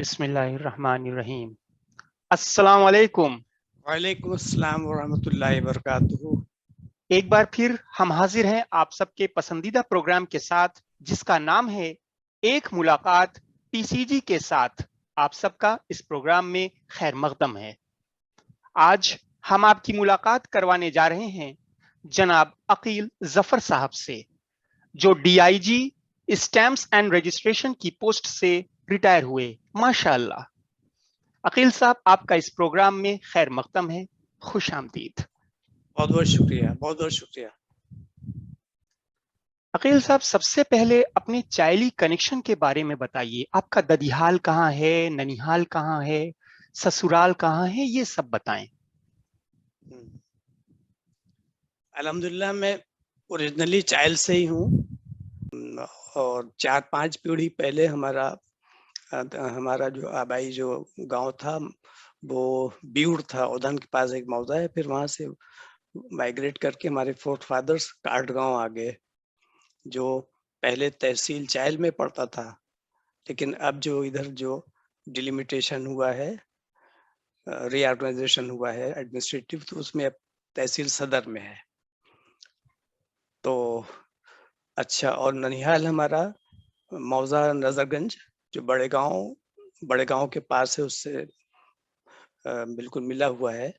बिस्मिल्लाहिर्रहमानिर्रहीम। अस्सलाम वालेकुम। वालेकुम अस्सलाम वरहमतुल्लाहि वबरकातुहू। एक बार फिर हम हाजिर हैं आप सबके पसंदीदा प्रोग्राम के साथ, जिसका नाम है एक मुलाकात टीसीजी के साथ। आप सबका इस प्रोग्राम में खैर मकदम है। आज हम आपकी मुलाकात करवाने जा रहे हैं जनाब अकील जफर साहब से, जो डीआईजी स्टैम्प्स एंड रजिस्ट्रेशन की पोस्ट से रिटायर हुए। माशाअल्लाह। अकील साहब, आपका इस प्रोग्राम में खैर मकदम है। खुश आमदीद। बहुत बहुत शुक्रिया, बहुत बहुत शुक्रिया। अकील साहब, सबसे पहले अपने चाइल्डी कनेक्शन के बारे में बताइए। आपका ददिहाल कहाँ है, ननिहाल कहाँ है, ससुराल कहाँ है, ये सब बताएं। अल्हम्दुलिल्लाह मैं ओरिजिनली चाइल्ड से ही हूँ और 4-5 पीढ़ी पहले हमारा जो आबाई जो गांव था वो बिऊर था, उधन के पास एक मौजा है। फिर वहां से माइग्रेट करके हमारे फोर्थ फादर्स काट गांव आ गए, जो पहले तहसील चाइल्ड में पड़ता था, लेकिन अब जो इधर जो डिलिमिटेशन हुआ है, रीऑर्गेनाइजेशन हुआ है एडमिनिस्ट्रेटिव, तो उसमें अब तहसील सदर में है। तो अच्छा, और ननिहाल हमारा मौजा नजरगंज, जो बड़े गांव के पास है, उससे बिल्कुल मिला हुआ है।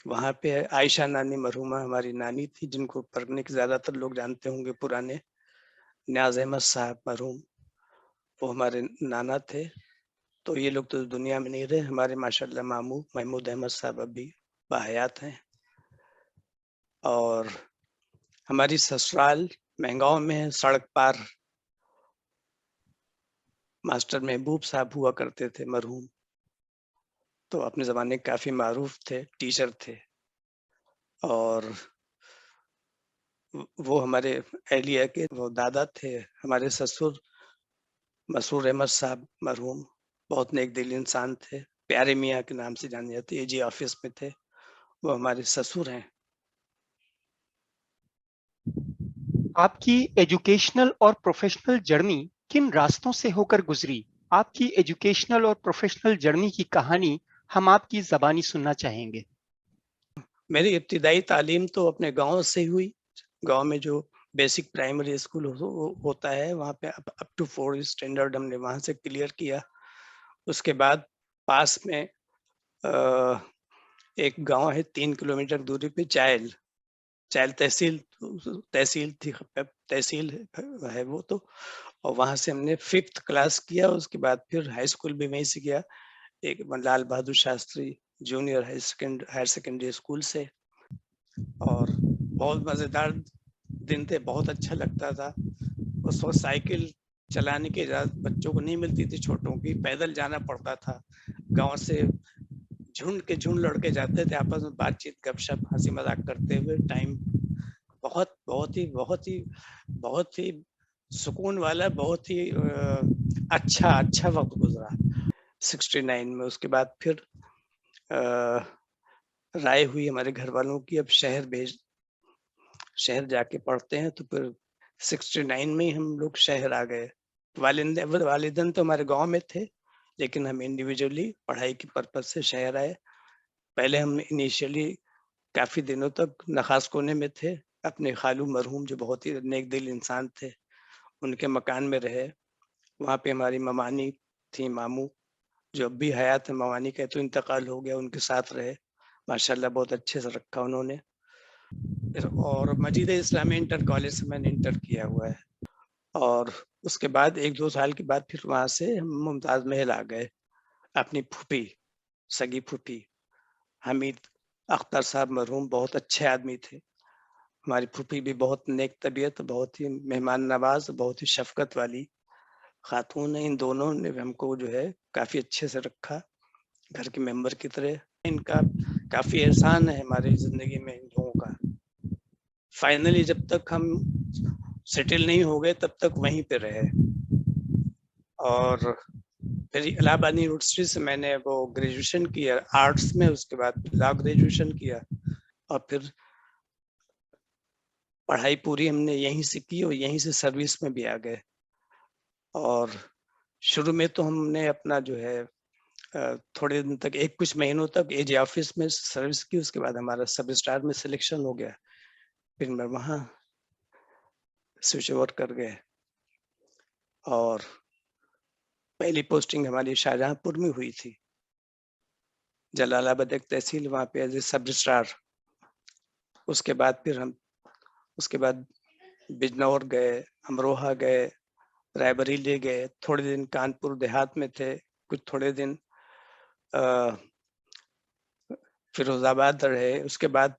वहाँ पे है आयशा नानी मरहुमा, हमारी नानी थी, जिनको परगने के ज्यादातर लोग जानते होंगे पुराने। न्याज अहमद साहब मरहूम, वो हमारे नाना थे। तो ये लोग तो दुनिया में नहीं रहे। हमारे माशाल्लाह मामू महमूद अहमद साहब अभी बाहयात हैं। और हमारी ससुराल महगांव में है, सड़क पार। मास्टर महबूब साहब हुआ करते थे मरहूम, तो अपने ज़माने काफ़ी मारूफ थे, टीचर थे। और वो हमारे एहलिया के वो दादा थे। हमारे ससुर मसूर अहमद साहब मरहूम बहुत नेक दिल इंसान थे, प्यारे मियाँ के नाम से जाने जाते, एजी ऑफिस में थे। वो हमारे ससुर हैं। आपकी एजुकेशनल और प्रोफेशनल जर्नी किन रास्तों से होकर गुजरी? आपकी एजुकेशनल और प्रोफेशनल जर्नी की कहानी हम आपकी जबानी सुनना चाहेंगे। मेरी इब्तिदाई तालीम तो अपने गांव से हुई। गांव में जो बेसिक प्राइमरी स्कूल होता है, वहाँ पे अप टू 4 स्टैंडर्ड हमने वहाँ से क्लियर किया। उसके बाद पास में एक गांव है 3 किलोमीटर दूरी पे, चायल चायल तहसील तहसील थी, तहसील है वो तो। और वहाँ से हमने 5th क्लास किया। उसके बाद फिर हाई स्कूल भी वहीं से किया, एक Lal Bahadur Shastri junior higher secondary school से। और बहुत मज़ेदार दिन थे, बहुत अच्छा लगता था। उस वक्त साइकिल चलाने की इजाज़त बच्चों को नहीं मिलती थी, छोटों की, पैदल जाना पड़ता था। गांव से झुंड के झुंड लड़के जाते थे, आपस में बातचीत गपशप हंसी मजाक करते हुए। टाइम बहुत बहुत ही सुकून वाला, बहुत ही अच्छा वक्त गुजरा 69 में। उसके बाद फिर राय हुई हमारे घर वालों की, अब शहर जाके पढ़ते हैं। तो फिर 69 में ही हम लोग शहर आ गए। वालिदन तो हमारे गांव में थे, लेकिन हम इंडिविजुअली पढ़ाई की पर्पज से शहर आए। पहले हम इनिशियली काफी दिनों तक नखास कोने में थे, अपने खालू मरहूम जो बहुत ही नेक दिल इंसान थे, उनके मकान में रहे। वहाँ पे हमारी ममानी थी, मामू, जो अब भी हयात है। ममानी का तो इंतकाल हो गया, उनके साथ रहे। माशाल्लाह बहुत अच्छे से रखा उन्होंने। और मजीद इस्लामी इंटर कॉलेज से मैंने इंटर किया हुआ है। और उसके बाद 1-2 साल के बाद फिर वहाँ से हम मुमताज महल आ गए। अपनी फूफी, सगी फूफी हमीद अख्तर साहब मरहूम बहुत अच्छे आदमी थे। हमारी फूफी भी बहुत नेक तबीयत, बहुत ही मेहमान नवाज, बहुत ही शफकत वाली खातून है। इन दोनों ने हमको जो है काफ़ी अच्छे से रखा, घर के मेंबर की तरह। इनका काफ़ी एहसान है हमारी ज़िंदगी में, इन लोगों का। फाइनली जब तक हम सेटल नहीं हो गए तब तक वहीं पे रहे। और फिर इलाहाबाद यूनिवर्सिटी से मैंने वो ग्रेजुएशन किया आर्ट्स में, उसके बाद लॉ ग्रेजुएशन किया। और फिर पढ़ाई पूरी हमने यहीं से की और यहीं से सर्विस में भी आ गए। और शुरू में तो हमने अपना जो है थोड़े दिन तक, कुछ महीनों तक एजी ऑफिस में सर्विस की। उसके बाद हमारा सब रजिस्ट्रार में सिलेक्शन हो गया, फिर मैं वहाँ स्विच ओवर कर गए और पहली पोस्टिंग हमारी शाहजहांपुर में हुई थी, जलालाबाद एक तहसील, वहाँ पे एज ए सब रजिस्ट्रार। उसके बाद फिर हम बिजनौर गए, अमरोहा गए, रायबरेली गए, थोड़े दिन कानपुर देहात में थे, कुछ थोड़े दिन फिरोजाबाद रहे। उसके बाद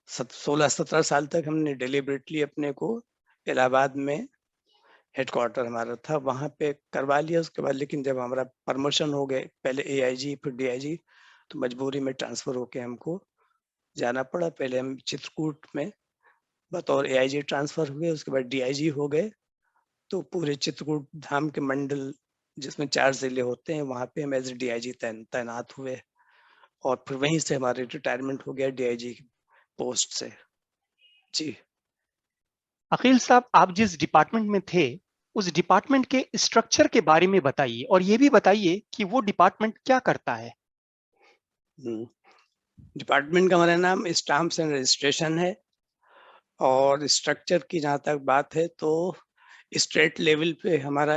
16-17 साल तक हमने डिलिबरेटली अपने को इलाहाबाद में हेडक्वार्टर हमारा था, वहाँ पे करवा लिया। उसके बाद लेकिन जब हमारा प्रमोशन हो गए, पहले एआईजी फिर डीआईजी, तो मजबूरी में ट्रांसफर होके हमको जाना पड़ा। पहले हम चित्रकूट में बतौर एआईजी ट्रांसफर हुए, उसके बाद डीआईजी हो गए। तो पूरे चित्रकूट धाम के मंडल जिसमें 4 जिले होते हैं, वहाँ पे हम एज डीआईजी तैनात हुए और फिर वहीं से हमारी रिटायरमेंट हो गया डीआईजी पोस्ट से। जी। अकील साहब, आप जिस डिपार्टमेंट में थे उस डिपार्टमेंट के स्ट्रक्चर के बारे में बताइए और ये भी बताइए कि वो डिपार्टमेंट क्या करता है। डिपार्टमेंट का हमारा नाम स्टाम्प्स एंड रजिस्ट्रेशन है और स्ट्रक्चर की जहाँ तक बात है तो स्टेट लेवल पे हमारा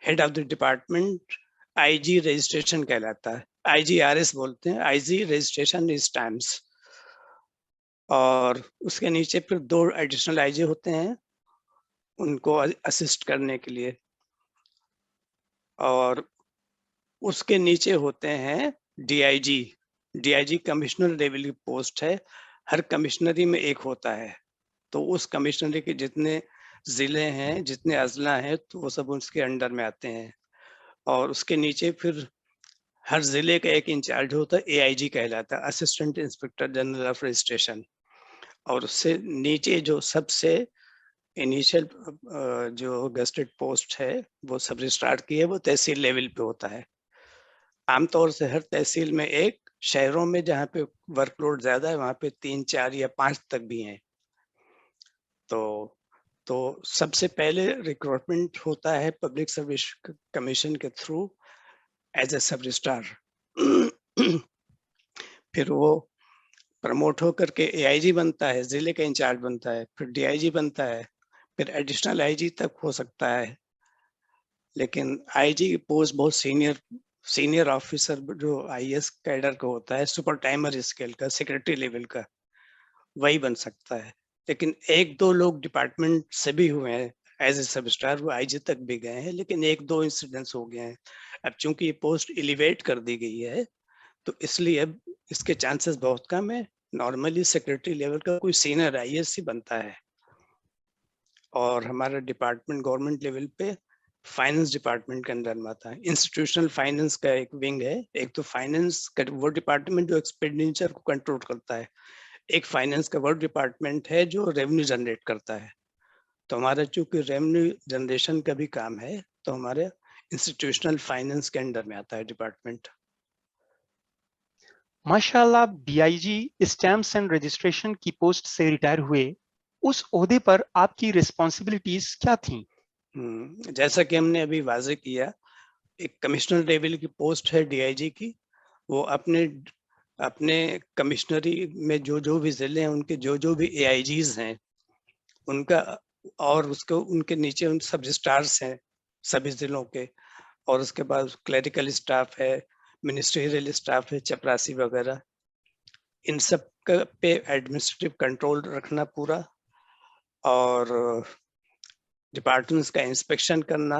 head of the department IG registration कहलाता है। आईजीआरएस बोलते हैं, आईजी रजिस्ट्रेशन स्टैम्प्स। और उसके नीचे फिर 2 एडिशनल आईजी होते हैं उनको असिस्ट करने के लिए, और उसके नीचे होते हैं डीआईजी। डीआईजी कमिश्नर लेवल की पोस्ट है, हर कमिश्नरी में एक होता है। तो उस कमिश्नरी के जितने जिले हैं, जितने अजला हैं, तो वो सब उसके अंडर में आते हैं। और उसके नीचे फिर हर जिले का एक इंचार्ज होता है, एआईजी कहलाता है, assistant inspector general of registration. और उससे नीचे जो सबसे इनिशियल जो गेस्टेड पोस्ट है वो सब रजिस्ट्रार की है, वो तहसील लेवल पे होता है। आमतौर से हर तहसील में एक, शहरों में जहाँ पे वर्कलोड ज्यादा है वहाँ पे 3, 4 या 5 तक भी हैं। तो सबसे पहले रिक्रूटमेंट होता है पब्लिक सर्विस कमीशन के थ्रू एज ए सब रजिस्ट्रार। फिर वो प्रमोट होकर के एआईजी बनता है, जिले का इंचार्ज बनता है, फिर डीआईजी बनता है, फिर एडिशनल आईजी तक हो सकता है। लेकिन आईजी की पोस्ट बहुत सीनियर ऑफिसर जो आईएएस कैडर का होता है, सुपर टाइमर स्केल का, सेक्रेटरी लेवल का, वही बन सकता है। लेकिन 1-2 लोग डिपार्टमेंट से भी हुए हैं एज ए सब स्टार, वो आईजी तक भी गए हैं, लेकिन 1-2 इंसिडेंट्स हो गए हैं। अब चूंकि ये पोस्ट एलिवेट कर दी गई है तो इसलिए अब इसके चांसेस बहुत कम है। नॉर्मली सेक्रेटरी लेवल का कोई सीनियर आईएएस ही बनता है। और हमारा डिपार्टमेंट गवर्नमेंट लेवल पे फाइनेंस डिपार्टमेंट के अंदर में आता है। इंस्टीट्यूशनल फाइनेंस का एक विंग है। एक तो फाइनेंस का वो डिपार्टमेंट जो एक्सपेंडिचर को कंट्रोल करता है, एक फाइनेंस का वो डिपार्टमेंट है जो रेवेन्यू जनरेट करता है। तो हमारा चूंकि रेवेन्यू जनरेशन का भी काम है, तो हमारे इंस्टीट्यूशनल फाइनेंस के अंडर में आता है डिपार्टमेंट। माशाल्लाह, डीआईजी स्टैम्प्स एंड रजिस्ट्रेशन की पोस्ट से रिटायर हुए, उस ओहदे पर आपकी रिस्पॉन्सिबिलिटीज क्या थी? जैसा कि हमने अभी वाजे किया, एक कमिश्नर लेवल की पोस्ट है डीआईजी की। वो अपने अपने कमिश्नरी में जो जो भी जिले हैं उनके जो जो भी एआईजीज हैं उनका, और उसको उनके नीचे उन सब रजिस्ट्रार्स हैं सभी जिलों के, और उसके बाद क्लरिकल स्टाफ है, मिनिस्ट्रियल स्टाफ है, चपरासी वगैरह, इन सब का पे एडमिनिस्ट्रेटिव कंट्रोल रखना पूरा, और डिपार्टमेंट्स का इंस्पेक्शन करना।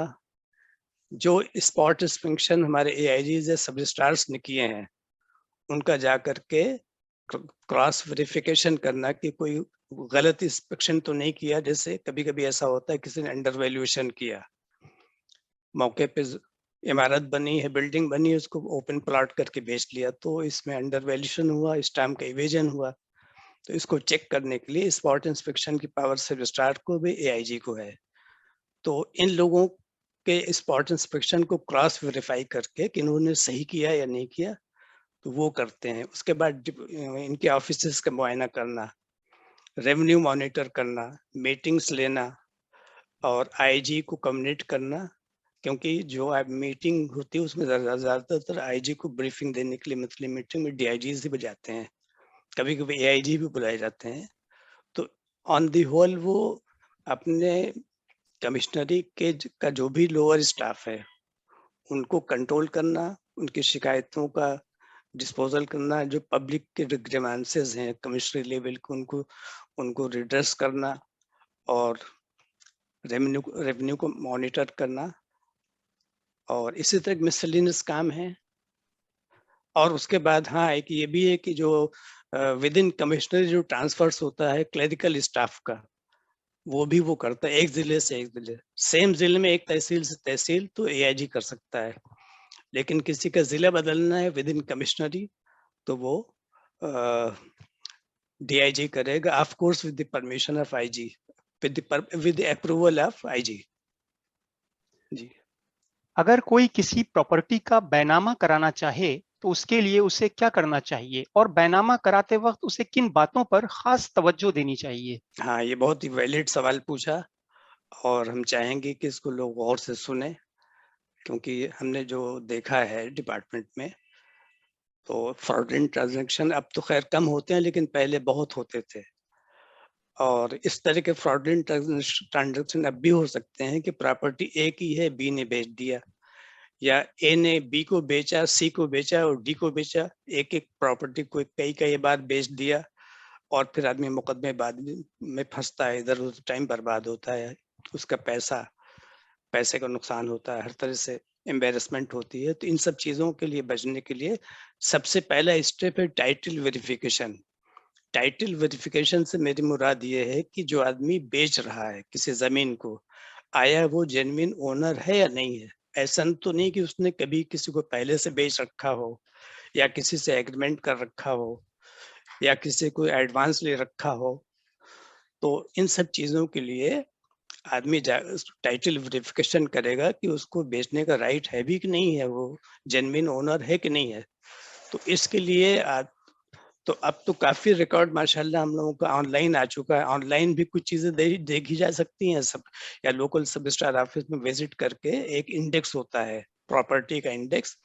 जो स्पॉट इंस्पेक्शन हमारे एआईजीज या सब रजिस्ट्रार्स ने किए हैं उनका जा करके क्रॉस वेरिफिकेशन करना कि कोई गलत इंस्पेक्शन तो नहीं किया। जैसे कभी कभी ऐसा होता है किसी ने अंडर वैल्यूएशन किया, मौके पे इमारत बनी है, बिल्डिंग बनी है, उसको ओपन प्लॉट करके बेच लिया, तो इसमें अंडर वैल्यूएशन हुआ, स्टैम्प का इवेजन हुआ। तो इसको चेक करने के लिए स्पॉट इंस्पेक्शन की पावर से रजिस्ट्रार को भी एआईजी को है। तो इन लोगों के स्पॉट इंस्पेक्शन को क्रॉस वेरीफाई करके कि इन्होंने सही किया या नहीं किया, तो वो करते हैं। उसके बाद इनके ऑफिसेस का मुआयना करना, रेवेन्यू मॉनिटर करना, मीटिंग्स लेना, और आईजी को कम्युनिकेट करना क्योंकि जो अब मीटिंग होती है उसमें ज्यादातर आईजी को ब्रीफिंग देने के लिए मंथली मीटिंग में डीआईजी भी बजाते हैं, कभी कभी एआईजी भी बुलाए जाते हैं। तो ऑन दी होल वो अपने कमिश्नरी के का जो भी लोअर स्टाफ है उनको कंट्रोल करना, उनकी शिकायतों का डिस्पोजल करना, जो पब्लिक के ग्रीवांसेस हैं कमिश्नरी लेवल को उनको उनको रिड्रेस करना और रेवेन्यू को मॉनिटर करना, और इसी तरह मिसलिनियस काम है। और उसके बाद हाँ एक ये भी है कि जो विद इन कमिश्नरी जो ट्रांसफर्स होता है क्लरिकल स्टाफ का, वो भी वो करता है एक जिले से एक जिले, सेम जिले में एक तहसील से तहसील तो एआईजी कर सकता है, लेकिन किसी का जिला बदलना है विद इन कमिश्नरी तो वो डीआईजी करेगा, of course with the permission of IG, with the approval of IG. जी। अगर कोई किसी प्रॉपर्टी का बैनामा कराना चाहे तो उसके लिए उसे क्या करना चाहिए और बैनामा कराते वक्त उसे किन बातों पर खास तवज्जो देनी चाहिए? हाँ, ये बहुत ही वैलिड सवाल पूछा और हम चाहेंगे कि इसको लोग गौर से सुने, क्योंकि हमने जो देखा है डिपार्टमेंट में तो फ्रॉडलेंट ट्रांजैक्शन अब तो खैर कम होते हैं लेकिन पहले बहुत होते थे। और इस तरह के फ्रॉडलेंट ट्रांजैक्शन अब भी हो सकते हैं कि प्रॉपर्टी ए की है, बी ने बेच दिया, या ए ने बी को बेचा, सी को बेचा और डी को बेचा, एक एक प्रॉपर्टी को कई कई बार बेच दिया और फिर आदमी मुकदमे बाद में फंसता है, इधर उधर टाइम बर्बाद होता है, उसका पैसे का नुकसान होता है, हर तरह से एम्बेरसमेंट होती है। तो इन सब चीजों के लिए बचने के लिए सबसे पहला स्टेप है टाइटल वेरिफिकेशन। टाइटल वेरिफिकेशन से मेरी मुराद ये है कि जो आदमी बेच रहा है किसी जमीन को, आया वो जेन्युइन ओनर है या नहीं है। ऐसा तो नहीं कि उसने कभी किसी को पहले से बेच रखा हो, या किसी से एग्रीमेंट कर रखा हो, या किसी को एडवांस ले रखा हो। तो इन सब चीजों के लिए आदमी टाइटल वेरिफिकेशन करेगा कि उसको बेचने का राइट है भी कि नहीं है, वो जेन्युइन ओनर है कि नहीं है। तो इसके लिए तो अब तो काफी रिकॉर्ड माशाल्लाह हम लोगों का ऑनलाइन आ चुका है, ऑनलाइन भी कुछ चीजें देखी जा सकती हैं सब, या लोकल सब रजिस्ट्रार ऑफिस में विजिट करके एक इंडेक्स होता है प्रॉपर्टी का इंडेक्स,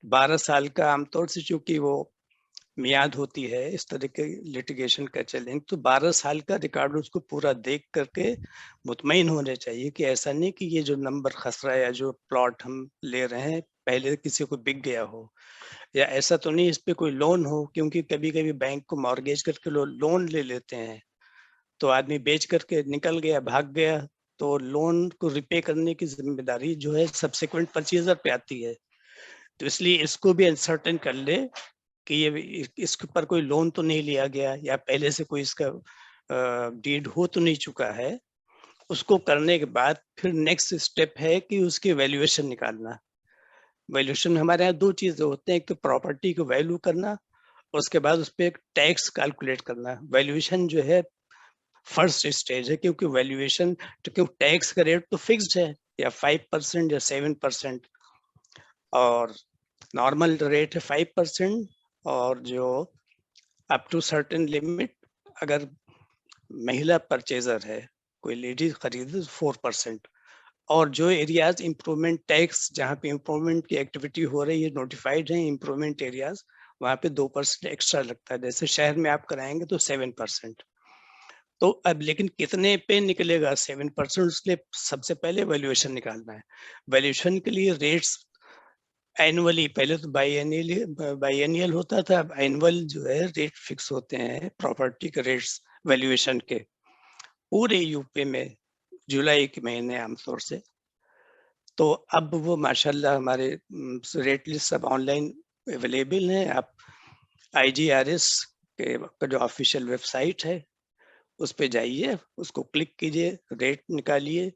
12 साल का आमतौर से चूंकि वो मियाद होती है इस तरह के लिटिगेशन का चैलेंज, तो 12 साल का रिकॉर्ड उसको पूरा देख करके मुतमईन होने चाहिए कि ऐसा नहीं कि ये जो नंबर खसरा या जो प्लॉट हम ले रहे हैं पहले किसी को बिक गया हो, या ऐसा तो नहीं इस पे कोई लोन हो, क्योंकि कभी कभी बैंक को मॉर्गेज करके लोन ले लेते हैं, तो आदमी बेच करके निकल गया, भाग गया, तो लोन को रिपे करने की जिम्मेदारी जो है सब्सिक्वेंट परचेजर पे आती है। तो इसलिए इसको भी अनसर्टेन कर ले कि ये इसके ऊपर कोई लोन तो नहीं लिया गया, या पहले से कोई इसका डीड हो तो नहीं चुका है। उसको करने के बाद फिर नेक्स्ट स्टेप है कि उसकी वैल्यूएशन निकालना। वैल्यूएशन में हमारे यहाँ दो चीजें होते हैं, एक तो प्रॉपर्टी को वैल्यू करना, उसके बाद उस पर एक टैक्स कैलकुलेट करना। वैल्यूएशन जो है फर्स्ट स्टेज है, क्योंकि वैल्यूएशन क्योंकि टैक्स का रेट तो फिक्स्ड है, या 5% या 7%, और नॉर्मल रेट है 5%, और जो अप टू सर्टेन लिमिट अगर महिला परचेजर है, कोई लेडीज खरीदे तो 4%। और जो एरियाज इम्प्रूवमेंट टैक्स जहाँ पे इम्प्रूवमेंट की एक्टिविटी हो रही है, नोटिफाइड है इम्प्रूवमेंट एरियाज, वहाँ पे 2% एक्स्ट्रा लगता है। जैसे शहर में आप कराएंगे तो 7%। तो अब लेकिन कितने पे निकलेगा 7%, उसके सबसे पहले वैल्यूएशन निकालना है। वैल्यूएशन के लिए रेट्स एनुअली, पहले तो बाइएनियल होता था, अब एनुअल जो है रेट फिक्स होते हैं प्रॉपर्टी के रेट्स वैल्यूएशन के पूरे यूपी में जुलाई के महीने आमतौर से। तो अब वो माशाल्लाह हमारे रेट लिस्ट सब ऑनलाइन अवेलेबल हैं। आप IGRS के जो ऑफिशियल वेबसाइट है उस पे जाइए, उसको क्लिक कीजिए, रेट निकालिए,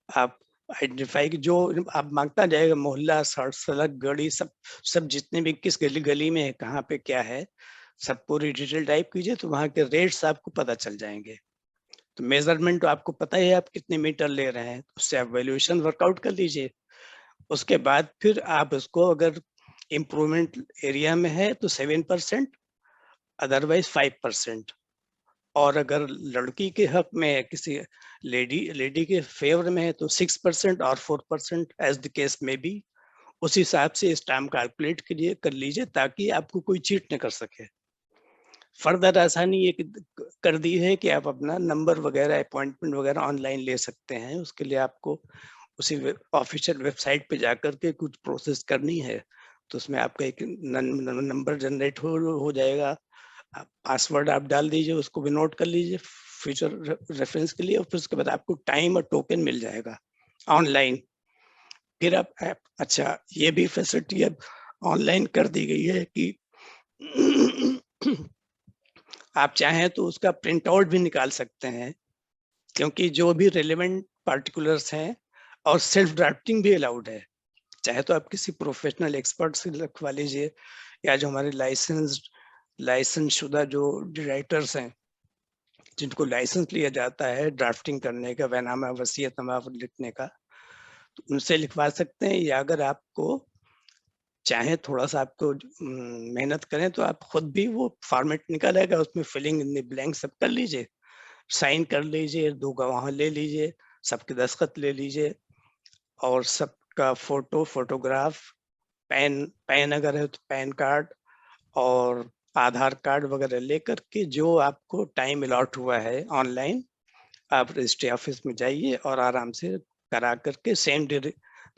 आप आइडेंटिफाई की जो आप मांगता जाएगा, मोहल्ला, सड़क, गली, सब जितने भी किस गली गली में है, कहाँ पे क्या है, सब पूरी डिटेल टाइप कीजिए, तो वहाँ के रेट्स आपको पता चल जाएंगे। तो मेजरमेंट तो आपको पता ही है आप कितने मीटर ले रहे हैं, उससे आप वैल्यूएशन वर्कआउट कर लीजिए। उसके बाद फिर आप उसको अगर इम्प्रूवमेंट एरिया में है तो 7%, अदरवाइज 5%, और अगर लड़की के हक में है, किसी लेडी के फेवर में है, तो 6% और 4% एज द केस में बी, उस हिसाब से स्टैम्प कैलकुलेट कर लीजिए ताकि आपको कोई चीट न कर सके। फर्दर आसानी ये कर दी है कि आप अपना नंबर वगैरह, अपॉइंटमेंट वगैरह ऑनलाइन ले सकते हैं। उसके लिए आपको उसी ऑफिशियल वेबसाइट पे जाकर के कुछ प्रोसेस करनी है, तो उसमें आपका एक नंबर जनरेट हो जाएगा। पासवर्ड आप डाल दीजिए, उसको भी नोट कर लीजिए फ्यूचर रेफरेंस के लिए, और फिर उसके बाद आपको टाइम और टोकन मिल जाएगा ऑनलाइन। फिर आप अच्छा, ये भी फैसिलिटी अब ऑनलाइन कर दी गई है कि आप चाहें तो उसका प्रिंट आउट भी निकाल सकते हैं, क्योंकि जो भी रिलेवेंट पार्टिकुलर्स हैं, और सेल्फ ड्राफ्टिंग भी अलाउड है। चाहे तो आप किसी प्रोफेशनल एक्सपर्ट से लिखवा लीजिए, या जो हमारे लाइसेंस शुदा जो राइटर्स हैं, जिनको लाइसेंस लिया जाता है ड्राफ्टिंग करने का, वहनामा वसीयतनामा लिखने का, तो उनसे लिखवा सकते हैं। या अगर आपको चाहे थोड़ा सा आपको मेहनत करें, तो आप खुद भी वो फॉर्मेट निकालेगा, उसमें फिलिंग इन द ब्लैंक सब कर लीजिए, साइन कर लीजिए, 2 गवाह ले लीजिए, सबके दस्तखत ले लीजिए, और सबका फोटोग्राफ, पैन अगर है तो पैन कार्ड और आधार कार्ड वगैरह लेकर के, जो आपको टाइम अलॉट हुआ है ऑनलाइन, आप रजिस्ट्री ऑफिस में जाइए और आराम से करा करके सेम डे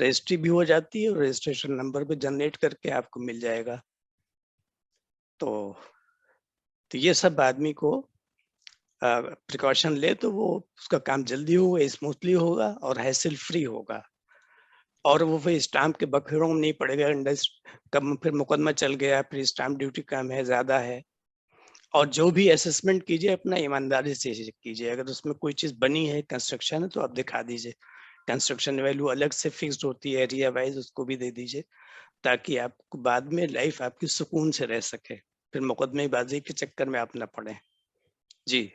रजिस्ट्री भी हो जाती है, और रजिस्ट्रेशन नंबर भी जनरेट करके आपको मिल जाएगा। तो ये सब आदमी को प्रिकॉशन ले तो वो उसका काम जल्दी होगा, स्मूथली होगा और हैसल फ्री होगा, और वो फिर स्टाम्प के बखेड़ों में नहीं पड़ेगा। कब फिर मुकदमा चल गया, फिर स्टाम्प ड्यूटी कम है, ज्यादा है। और जो भी असेसमेंट कीजिए अपना ईमानदारी से कीजिए। अगर उसमें कोई चीज बनी है, कंस्ट्रक्शन है, तो आप दिखा दीजिए। कंस्ट्रक्शन वैल्यू अलग से फिक्स्ड होती है एरिया वाइज, उसको भी दे दीजिए, ताकि आपको बाद में लाइफ आपकी सुकून से रह सके, फिर मुकदमेबाजी के चक्कर में आप न पड़े। जी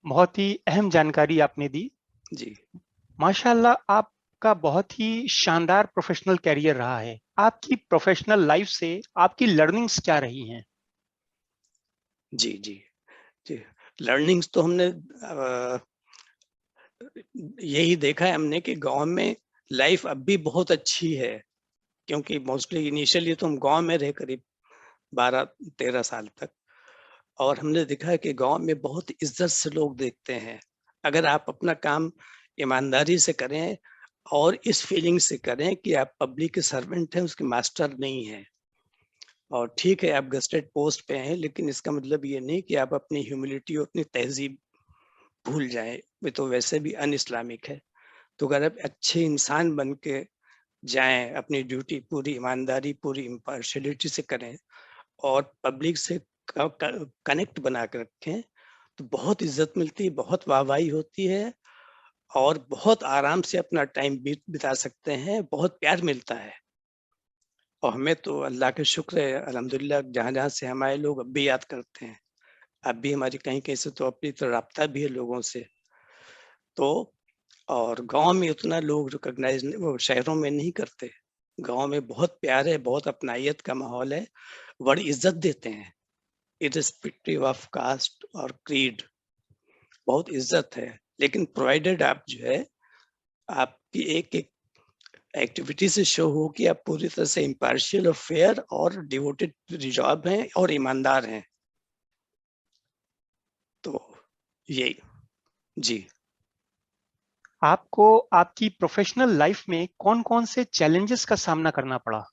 बहुत ही अहम जानकारी आपने दी। जी माशाल्लाह, आपका बहुत ही शानदार प्रोफेशनल कैरियर रहा है। आपकी प्रोफेशनल लाइफ से आपकी लर्निंग्स क्या रही हैं? जी जी जी लर्निंग्स तो हमने यही देखा है हमने कि गांव में लाइफ अब भी बहुत अच्छी है, क्योंकि मोस्टली इनिशियली तो हम गांव में रहे करीब 12-13 साल तक, और हमने देखा है कि गांव में बहुत इज्जत से लोग देखते हैं। अगर आप अपना काम ईमानदारी से करें और इस फीलिंग से करें कि आप पब्लिक के सर्वेंट हैं, उसके मास्टर नहीं हैं। और ठीक है, आप गस्टेड पोस्ट पे हैं, लेकिन इसका मतलब ये नहीं कि आप अपनी ह्यूमिलिटी और अपनी तहजीब भूल जाएं। ये तो वैसे भी अन इस्लामिक है। तो अगर आप अच्छे इंसान बन के जाएं, अपनी ड्यूटी पूरी ईमानदारी, पूरी इम्पार्शलिटी से करें, और पब्लिक से कनेक्ट बना कर रखें, तो बहुत इज्जत मिलती है, बहुत वाहवाही होती है, और बहुत आराम से अपना टाइम बिता सकते हैं, बहुत प्यार मिलता है। और हमें तो अल्लाह का शुक्र है, अल्हम्दुलिल्लाह, जहाँ जहाँ से हमारे लोग अब भी याद करते हैं। अब भी हमारी कहीं कहीं से तो अपनी तो राब्ता भी है लोगों से। तो और गांव में उतना लोग रिकॉग्नाइज वो शहरों में नहीं करते। गांव में बहुत प्यार है, बहुत अपनाइत का माहौल है, बड़ी इज्जत देते हैं, इर्रिस्पेक्टिव ऑफ कास्ट और क्रीड, बहुत इज्जत है। लेकिन प्रोवाइडेड आप जो है, आपकी एक एक एक्टिविटी से शो हो कि आप पूरी तरह से इम्पार्शियल और फेयर और डिवोटेड रिजॉर्व हैं और ईमानदार हैं। तो यही। जी आपको आपकी प्रोफेशनल लाइफ में कौन-कौन से चैलेंजेस का सामना करना पड़ा?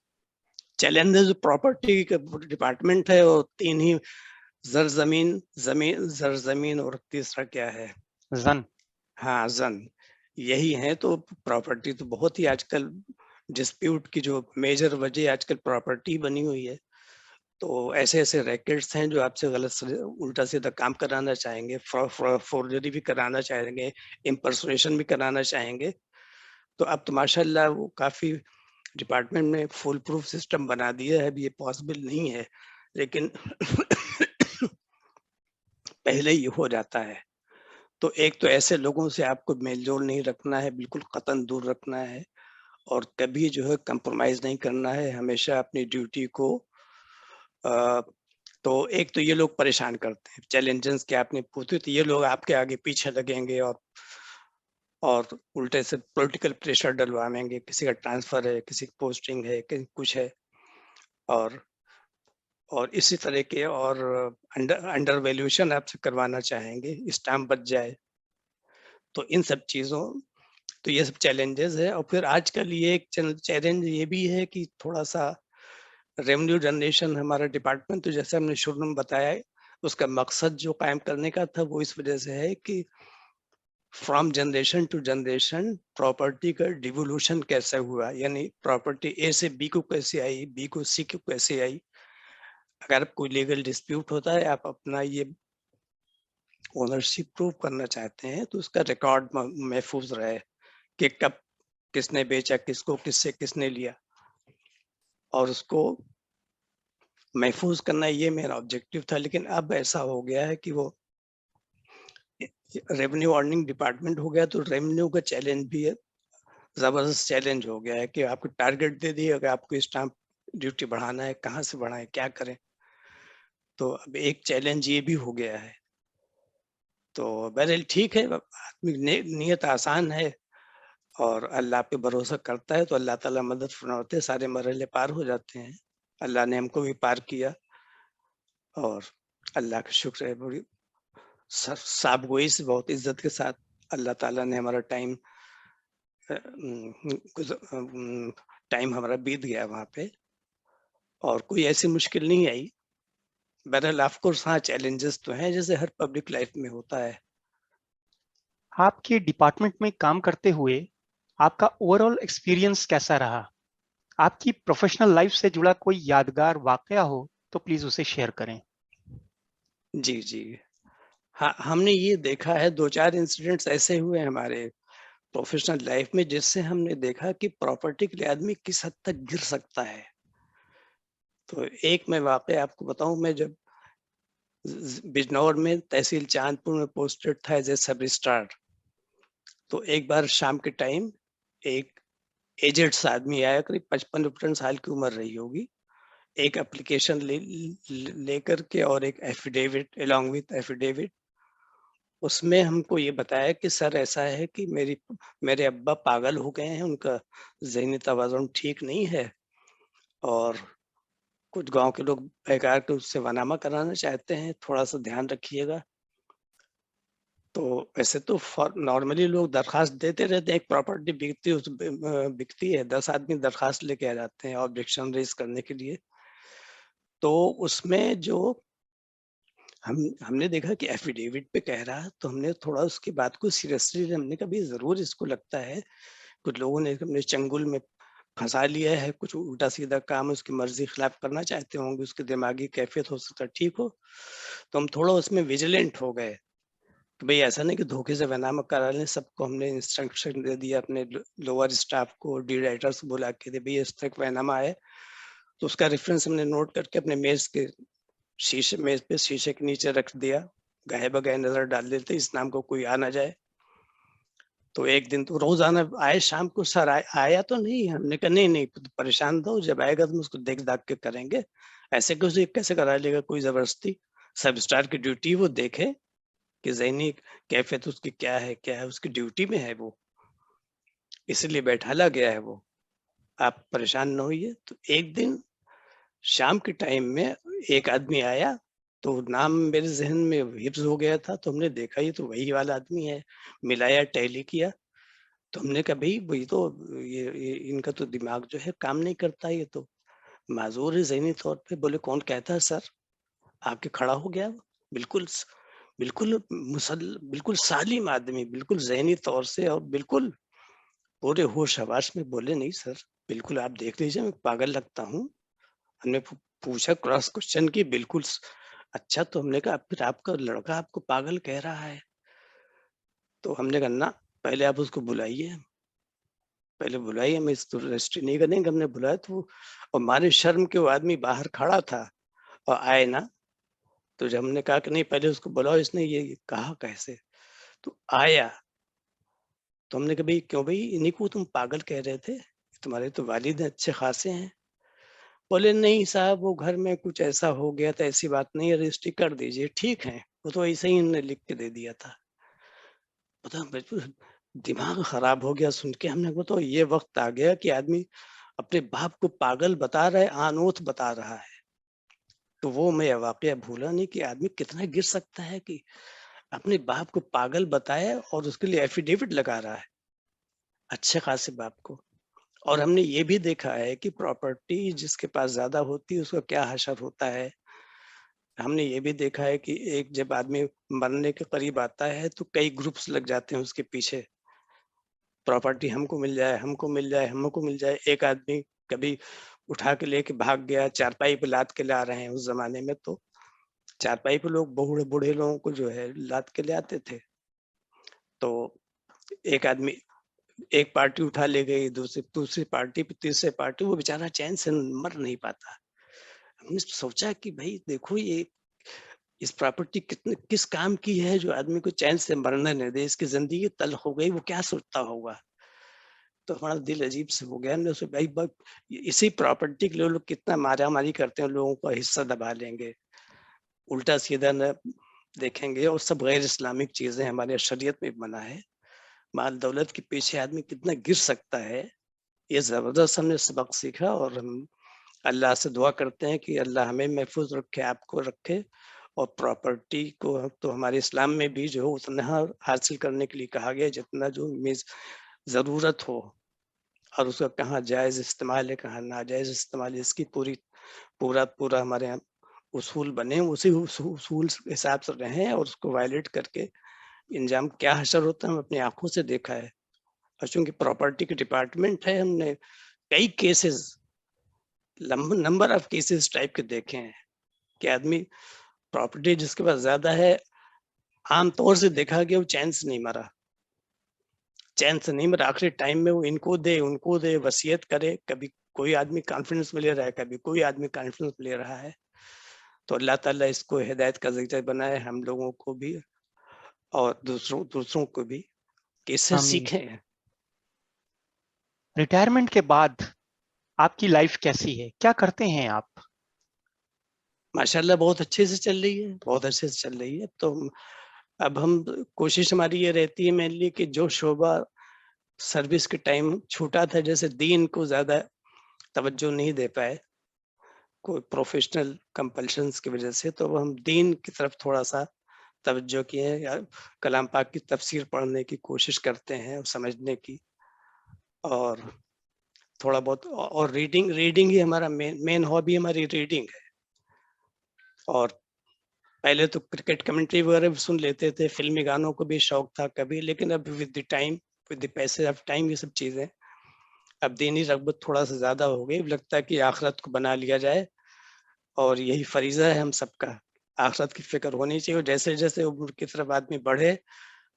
चैलेंजेस, प्रॉपर्टी का डिपार्टमेंट है, और 3 ही जर जमीन और तीसरा क्या है? जन। हाँ, जन, यही है। तो प्रॉपर्टी तो बहुत ही आजकल डिस्प्यूट की जो मेजर वजह आजकल प्रॉपर्टी बनी हुई है। तो ऐसे ऐसे रैकेट्स हैं जो आपसे उल्टा सीधा काम कराना चाहेंगे, फोर्जरी भी कराना चाहेंगे, इम्पर्सोनेशन भी कराना चाहेंगे। तो अब तो माशाल्लाह वो काफी डिपार्टमेंट में फुल प्रूफ सिस्टम बना दिया है, अभी ये पॉसिबल नहीं है, लेकिन पहले ही हो जाता है। तो एक तो ऐसे लोगों से आपको मेलजोल नहीं रखना है, बिल्कुल कतन दूर रखना है, और कभी जो है कंप्रोमाइज नहीं करना है। हमेशा अपनी ड्यूटी को तो एक तो ये लोग परेशान करते हैं, चैलेंजेस के आपने पूछे तो ये लोग आपके आगे पीछे लगेंगे और उल्टे से पॉलिटिकल प्रेशर डलवाएंगे, किसी का ट्रांसफर है, किसी की पोस्टिंग है, कुछ है, और इसी तरह के और अंडर वैल्यूएशन आपसे करवाना चाहेंगे, स्टैम्प बच जाए। तो इन सब चीजों, तो ये सब चैलेंजेस है। और फिर आजकल ये एक चैलेंज ये भी है कि थोड़ा सा रेवेन्यू जनरेशन, हमारा डिपार्टमेंट तो जैसे हमने शुरू में बताया है, उसका मकसद जो कायम करने का था वो इस वजह से है कि from generation to generation property का डिवोल्यूशन कैसे हुआ, यानी प्रॉपर्टी ए से बी को कैसे आई, बी को सी को कैसे आई। अगर कोई लीगल डिस्प्यूट होता है, आप अपना ये ओनरशिप प्रूव करना चाहते हैं, तो उसका रिकॉर्ड महफूज रहे कि कब किसने बेचा, किसको, किससे किसने लिया, और उसको महफूज करना ये मेरा ऑब्जेक्टिव था। लेकिन अब ऐसा हो गया है कि वो रेवेन्यू अर्निंग डिपार्टमेंट हो गया, तो रेवेन्यू का चैलेंज भी है, जबरदस्त चैलेंज हो गया है कि आपको टारगेट दे दिए, अगर आपको स्टाम्प ड्यूटी बढ़ाना है, कहाँ से बढ़ाएं, क्या करें। तो अब एक चैलेंज ये भी हो गया है। तो बहरहाल ठीक है, आदमी नियत आसान है और अल्लाह पे भरोसा करता है तो अल्लाह ताला मदद फरमाते हैं, सारे मरहले पार हो जाते हैं। अल्लाह ने हमको भी पार किया और अल्लाह का शुक्र है, बड़ी साबगोई से बहुत इज्जत के साथ अल्लाह ताला ने हमारा टाइम हमारा बीत गया वहाँ पे, और कोई ऐसी मुश्किल नहीं आई। बहरहाल ऑफ कोर्स हाँ, चैलेंजेस तो हैं, जैसे हर पब्लिक लाइफ में होता है। आपके डिपार्टमेंट में काम करते हुए आपका ओवरऑल एक्सपीरियंस कैसा रहा? आपकी प्रोफेशनल लाइफ से जुड़ा कोई यादगार वाकया हो तो प्लीज उसे शेयर करें। जी जी, हाँ, हमने ये देखा है, 2-4 इंसिडेंट्स ऐसे हुए हमारे प्रोफेशनल लाइफ में जिससे हमने देखा कि प्रॉपर्टी के लिए आदमी किस हद तक गिर सकता है। तो एक मैं वाकया आपको बताऊं, मैं जब बिजनौर में तहसील चांदपुर में पोस्टेड था एज ए सब रजिस्ट्रार, तो एक बार शाम के टाइम एक एजेड आदमी आया, करीब 55 साल की उम्र रही होगी, एक एप्लीकेशन लेकर के और एक एफिडेविट, अलोंग विथ एफिडेविट, उसमें हमको ये बताया कि सर ऐसा है कि मेरे अब्बा पागल हो गए हैं, उनका ज़हनी तवाज़ुन ठीक नहीं है, और कुछ गांव के लोग बेकार के उससे वनामा कराना चाहते हैं, थोड़ा सा ध्यान रखिएगा। तो वैसे तो नॉर्मली लोग दरखास्त देते रहते हैं, एक प्रॉपर्टी बिकती है, 10 आदमी दरखास्त लेके आ जाते हैं ऑब्जेक्शन रेज करने के लिए। तो उसमें जो हमने देखा कि एफिडेविट पे कह रहा है, तो हमने थोड़ा उसकी बात को सीरियसली, हमने कहा भाई जरूर इसको लगता है कुछ लोगों ने हमने चंगुल में फंसा लिया है, कुछ उल्टा सीधा काम उसकी मर्जी खिलाफ करना चाहते होंगे, उसकी दिमागी कैफियत हो सकता है ठीक हो। तो हम थोड़ा उसमें विजिलेंट हो गए कि भाई ऐसा नहीं कि धोखे से वनामा करा लें। सबको हमने इंस्ट्रक्शन दे दिया, अपने लोअर स्टाफ को, डी राइटर्स को बुला के दे, भाई इस तक वनामा है, तो उसका रेफरेंस हमने नोट करके अपने मेज पे शीशे के नीचे रख दिया, गाहे बगाहे नजर डाल देते, इस नाम को कोई आ ना जाए। तो एक दिन तो रोजाना आए, शाम को सर आया तो नहीं, हमने कहा नहीं नहीं परेशान दो, जब आएगा तो उसको देख दाख के करेंगे, ऐसे कैसे करा लेगा कोई जबरदस्ती। सब स्टार की ड्यूटी वो देखे कि ज़हनी कैफियत उसकी क्या है, उसकी ड्यूटी में है वो, इसलिए बैठाला गया है वो, आप परेशान न होइए। तो एक दिन शाम के टाइम में एक आदमी आया, तो नाम मेरे जहन में हिफ्ज हो गया था, तो हमने देखा ये तो वही वाला आदमी है, मिलाया, टैली किया, तो हमने कहा भाई वही तो, ये इनका तो दिमाग जो है काम नहीं करता, ये तो माजूर है ज़हनी तौर पे। बोले कौन कहता है सर? आके खड़ा हो गया वो, बिल्कुल बिल्कुल सालिम आदमी, बिल्कुल ज़हनी तौर से, और बिल्कुल पूरे होश हवास में। बोले नहीं सर, बिल्कुल आप देख लीजिए, मैं पागल लगता हूँ। हमने पूछा, क्रॉस क्वेश्चन की, बिल्कुल अच्छा। तो हमने कहा फिर आपका लड़का आपको पागल कह रहा है? तो हमने कहा ना, पहले आप उसको बुलाइए, पहले बुलाइए, हम इसको रजिस्ट्री नहीं करेंगे। हमने बुलाया तो और हमारे शर्म के वो आदमी बाहर खड़ा था और आए ना। तो जब हमने कहा कि नहीं पहले उसको बुलाओ, इसने ये कहा कैसे, तो आया। तो हमने कहा भाई क्यों भाई, इन्हीं को तुम पागल कह रहे थे? तुम्हारे तो वालिद अच्छे खासे हैं। बोले नहीं साहब, वो घर में कुछ ऐसा हो गया था, ऐसी बात नहीं है, रजिस्ट्री कर दीजिए। ठीक है, वो तो ऐसे ही उन्होंने लिख के दे दिया था। पता बिल्कुल दिमाग खराब हो गया सुन के। हमने को तो ये वक्त आ गया कि आदमी अपने बाप को पागल बता रहा है, अनोथ बता रहा है। तो वो मैं वाकया भूला नहीं कि आदमी कितना गिर सकता है कि अपने बाप को पागल बताए और उसके लिए एफिडेविट लगा रहा है अच्छे खासे बाप को। और हमने ये भी देखा है कि प्रॉपर्टी जिसके पास ज्यादा होती है उसका क्या हशर होता है। हमने ये भी देखा है कि एक जब आदमी मरने के करीब आता है तो कई ग्रुप्स लग जाते हैं उसके पीछे, प्रॉपर्टी हमको मिल जाए, हमको मिल जाए, हमको मिल जाए। एक आदमी कभी उठा के लेके भाग गया, चारपाई पे लाद के ला रहे हैं। उस जमाने में तो चारपाई पे लोग बूढ़े बूढ़े लोगों को जो है लाद के ले आते थे। तो एक आदमी, एक पार्टी उठा ले गई, दूसरी दूसरी पार्टी, तीसरे पार्टी, वो बेचारा चैन से मर नहीं पाता। हमने सोचा कि भाई देखो ये इस प्रॉपर्टी कितने किस काम की है जो आदमी को चैन से मरने नहीं दे, इसकी जिंदगी तल्ख हो गई, वो क्या सोचता होगा। तो हमारा दिल अजीब से हो गया। हमने सोचा भाई इसी प्रॉपर्टी के लिए लोग कितना मारा मारी करते हैं, लोगों का हिस्सा दबा लेंगे, उल्टा सीधा न देखेंगे। और सब गैर इस्लामिक चीजें हमारे शरीयत में मना है। माल दौलत के पीछे आदमी कितना गिर सकता है, ये जबरदस्त हमने सबक सीखा। और हम अल्लाह से दुआ करते हैं कि अल्लाह हमें महफूज रखे, आपको रखे। और प्रॉपर्टी को तो हमारे इस्लाम में भी जो उतना हासिल करने के लिए कहा गया जितना जो जरूरत हो, और उसका कहाँ जायज इस्तेमाल है कहाँ नाजायज इस्तेमाल है, इसकी पूरा पूरा हमारे यहाँ उसूल बने, उसी उसूल के हिसाब से रहें। और उसको वायलेट करके इंजाम क्या हशर होता है हम अपनी आंखों से देखा है। और चूंकि प्रॉपर्टी के डिपार्टमेंट है, हमने कई cases, number of cases type के देखे हैं कि आदमी प्रॉपर्टी जिसके पास ज्यादा है, आमतौर से देखा गया वो चैन से नहीं मरा, चैन से नहीं मरा। आखिरी टाइम में वो इनको दे उनको दे वसीयत करे। कभी कोई आदमी कॉन्फिडेंस में ले रहा है, कभी कोई आदमी कॉन्फिडेंस में ले रहा है। तो अल्लाह ताला इसको हिदायत का जरिया बनाए हम लोगों को भी और दूसरों दूसरों को भी, कि इससे आमीन। सीखें। रिटायरमेंट के बाद आपकी लाइफ कैसी है, क्या करते हैं आप? माशाल्लाह बहुत अच्छे से चल रही है, बहुत अच्छे से चल रही है। तो अब हम कोशिश हमारी ये रहती है मेनली कि जो शोबा सर्विस के टाइम छूटा था, जैसे दीन को ज्यादा तवज्जो नहीं दे पाए कोई प्रोफेशनल कंपल्शंस की वजह से, तो हम दीन की तरफ थोड़ा सा तवज्जो किए हैं, या कलाम पाक की तफसीर पढ़ने की कोशिश करते हैं और समझने की। और थोड़ा बहुत और रीडिंग रीडिंग ही हमारा मेन हॉबी, हमारी रीडिंग है। और पहले तो क्रिकेट कमेंट्री वगैरह भी सुन लेते थे, फिल्मी गानों को भी शौक था कभी, लेकिन अब with the time, with the passage of time, ये सब चीजें अब दीनी रगबत थोड़ा सा ज्यादा हो गई। लगता है कि आखिरत को बना लिया जाए, और यही फरीजा है हम सबका, आखिरत की फिक्र होनी चाहिए। और जैसे जैसे उम्र की तरफ आदमी बढ़े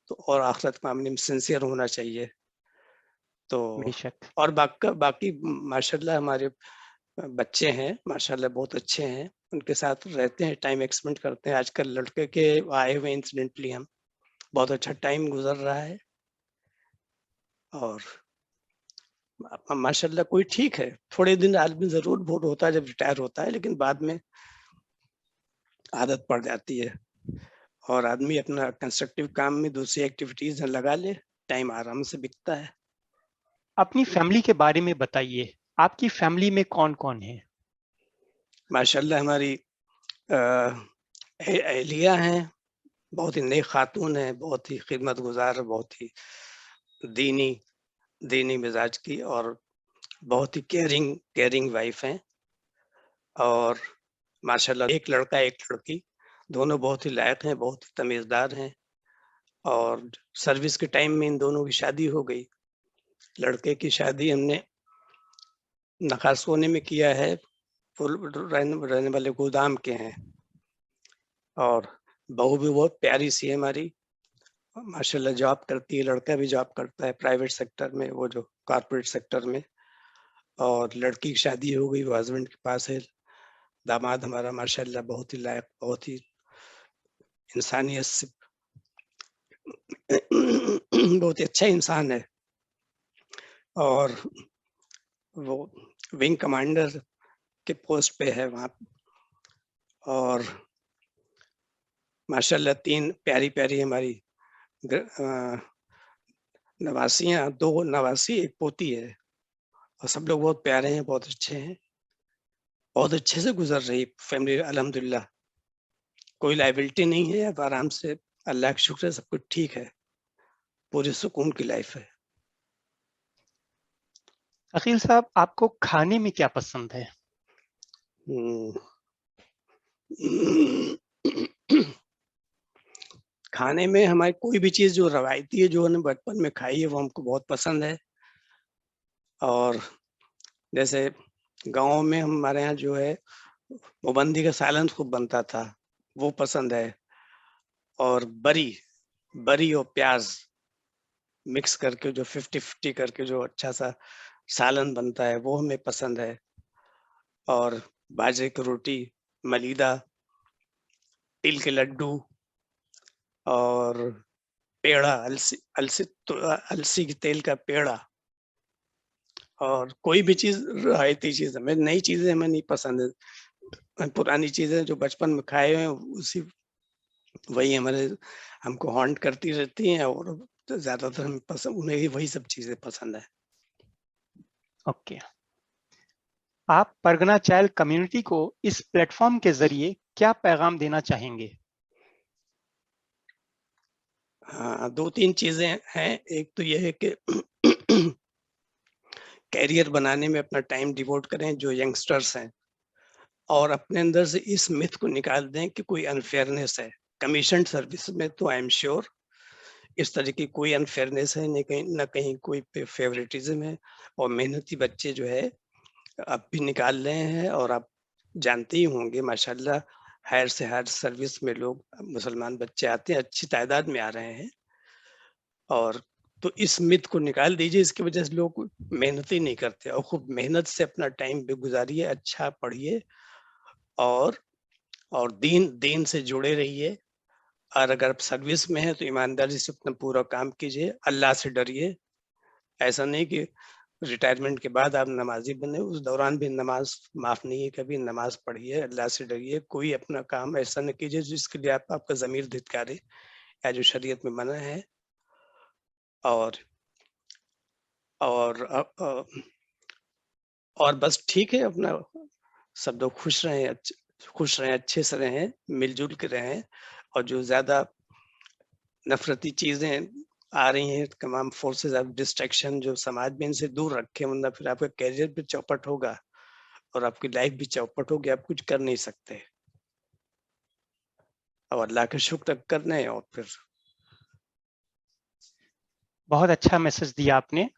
तो और आखिरत के मामले में सिंसियर होना चाहिए। तो बेशक। और बाकी माशाल्लाह हमारे बच्चे हैं, माशाल्लाह बहुत अच्छे हैं, उनके साथ रहते हैं, टाइम एक्सपेंड करते हैं। आजकल लड़के के आए हुए इंसिडेंटली हम बहुत अच्छा टाइम गुजर रहा है। और माशाल्लाह कोई ठीक है, थोड़े दिन आदमी जरूर बोर होता है जब रिटायर होता है, लेकिन बाद में आदत पड़ जाती है और आदमी अपना कंस्ट्रक्टिव काम में दूसरी एक्टिविटीज लगा ले, टाइम आराम से बीतता है। अपनी फैमिली के बारे में बताइए, आपकी फैमिली में कौन कौन है? माशाल्लाह हमारी अहलिया हैं, बहुत ही नेक खातून है, बहुत ही खिदमत गुजार, बहुत ही दीनी दीनी मिजाज की, और बहुत ही केयरिंग केयरिंग वाइफ हैं। और माशाल्लाह एक लड़का एक लड़की, दोनों बहुत ही लायक हैं, बहुत ही तमीज़दार हैं। और सर्विस के टाइम में इन दोनों की शादी हो गई। लड़के की शादी हमने नखासोने में किया है, रहने वाले गोदाम के हैं। और बहू भी बहुत प्यारी सी है हमारी, माशाल्लाह जॉब करती है, लड़का भी जॉब करता है प्राइवेट सेक्टर में, वो जो कॉर्पोरेट सेक्टर में। और लड़की की शादी हो गई, वो हस्बैंड के पास है। दामाद हमारा माशाल्लाह बहुत ही लायक, बहुत ही इंसानियत से बहुत ही अच्छा इंसान है। और वो विंग कमांडर के पोस्ट पे है वहाँ। और माशाल्लाह 3 प्यारी प्यारी हमारी नवासियाँ, 2 नवासी, 1 पोती है, और सब लोग बहुत प्यारे हैं, बहुत अच्छे हैं, बहुत अच्छे से गुजर रही फैमिली अल्हम्दुलिल्लाह। कोई लायबिलिटी नहीं है, अब आराम से अल्लाह का शुक्र है सब कुछ ठीक है, पूरी सुकून की लाइफ है। अकील साहब, आपको खाने में क्या पसंद है? खाने में हमारी कोई भी चीज जो रवायती है, जो हमने बचपन में खाई है, वो हमको बहुत पसंद है। और जैसे गाँव में हमारे यहाँ जो है पाबंदी का सालन खूब बनता था, वो पसंद है। और बरी और प्याज मिक्स करके जो 50-50 करके जो अच्छा सा सालन बनता है, वो हमें पसंद है। और बाजरे की रोटी, मलीदा, तिल के लड्डू, और पेड़ा, अलसी के तेल का पेड़ा। और कोई भी चीज रवायती चीज, हमें नई चीजें हमें नहीं पसंद है। पुरानी चीजें जो बचपन में खाए हुए हैं, उसी वही हमारे हमको हॉन्ट करती रहती हैं, और ज्यादातर हमें पसंद, उन्हें ही वही सब चीजें पसंद है। ओके। आप परगना चाइल्ड कम्युनिटी को इस प्लेटफॉर्म के जरिए क्या पैगाम देना चाहेंगे? हाँ, 2-3 चीजें हैं। एक तो ये है कि कैरियर बनाने में अपना टाइम डिवोट करें जो यंगस्टर्स हैं, और अपने अंदर से इस मिथ को निकाल दें कि कोई अनफेयरनेस है। कमीशन सर्विस में तो आई एम श्योर इस तरह की कोई अनफेयरनेस है, न कहीं कोई फेवरेटिज्म है। और मेहनती बच्चे जो है अब भी निकाल रहे हैं, और आप जानते ही होंगे माशाल्लाह, हायर से हायर सर्विस में लोग मुसलमान बच्चे आते हैं, अच्छी तादाद में आ रहे हैं। और तो इस मिथ को निकाल दीजिए, इसकी वजह से लोग मेहनत ही नहीं करते, और खूब मेहनत से अपना टाइम भी गुजारिए, अच्छा पढ़िए, और दीन दीन से जुड़े रहिए। और अगर आप सर्विस में हैं तो ईमानदारी से अपना पूरा काम कीजिए, अल्लाह से डरिए। ऐसा नहीं कि रिटायरमेंट के बाद आप नमाजी बने, उस दौरान भी नमाज माफ नहीं है, कभी नमाज पढ़िए, अल्लाह से डरिए। कोई अपना काम ऐसा न कीजिए जिसके लिए आपका ज़मीर धिक्कारे, या जो शरीयत में मना है। और और और बस ठीक है, अपना सब लोग खुश रहें, अच्छे से रहें, मिलजुल के रहें। और जो ज़्यादा नफ़रती चीज़ें आ रही हैं, तमाम फोर्सेस ऑफ डिस्ट्रैक्शन जो समाज में, इनसे दूर रखें, वरना फिर आपका करियर भी चौपट होगा, और आपकी लाइफ भी चौपट होगी, आप कुछ कर नहीं सकते। और अल्लाह का शुक्र करना है। और फिर बहुत अच्छा मैसेज दिया आपने।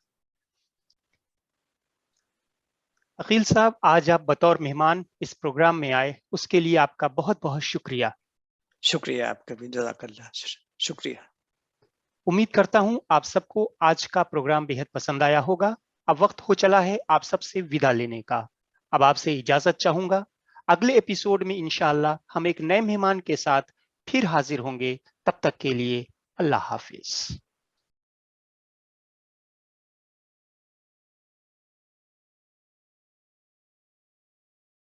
अकील साहब, आज आप बतौर मेहमान इस प्रोग्राम में आए, उसके लिए आपका बहुत बहुत शुक्रिया। शुक्रिया आपका भी, जज़ाकल्लाह, शुक्रिया। उम्मीद करता हूं आप सबको आज का प्रोग्राम बेहद पसंद आया होगा। अब वक्त हो चला है आप सबसे विदा लेने का। अब आपसे इजाजत चाहूंगा। अगले एपिसोड में इंशाअल्लाह हम एक नए मेहमान के साथ फिर हाजिर होंगे। तब तक के लिए अल्लाह हाफिज।